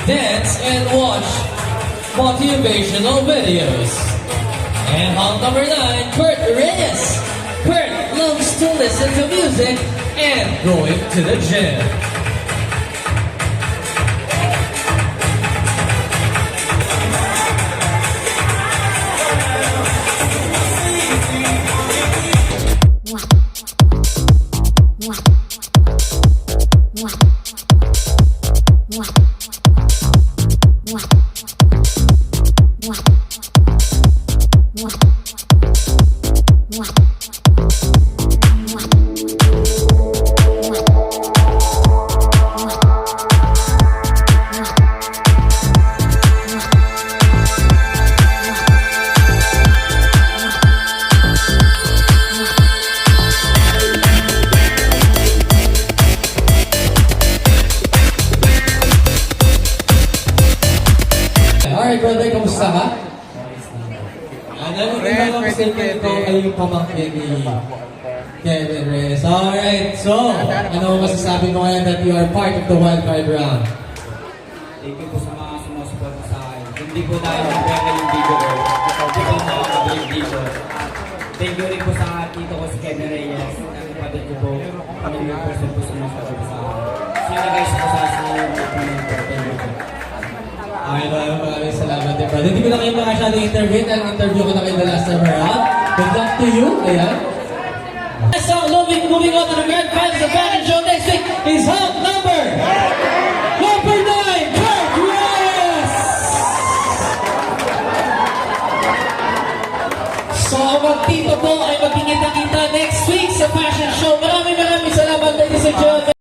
Dance and watch motivational videos. And hall number 9, Kurt Reyes. Kurt loves to listen to music and going to the gym. Alright brother, kamusta ka? Alam mo ba statement ko ay yung pamangkin ni Kevin Reyes. Alright, so ano masasabi mo ngayon that you are part of the wildcard round? Thank you po sa mga sumusuporta sa akin. Hindi po dahil nagpera yung video ko. Hindi po makakabalik dito. Thank you rin po sa tito ko si Kevin Reyes. Kapatid ko po, kami yung person po sumusuporta sa akin. Sino guys po sa akin yung opinion ko. Thank you po. Okay, maraming salamat din brother. Hindi ko na kayo masyadong interview. Interview ko na kayo the last time around. Good luck to you. Ayan. So, moving on to the grand finals of the fashion show next week is hall number 9, Kurt Reyes! So, ang magtito po ay magkikita-kita next week sa fashion show. Maraming salamat ladies and gentlemen.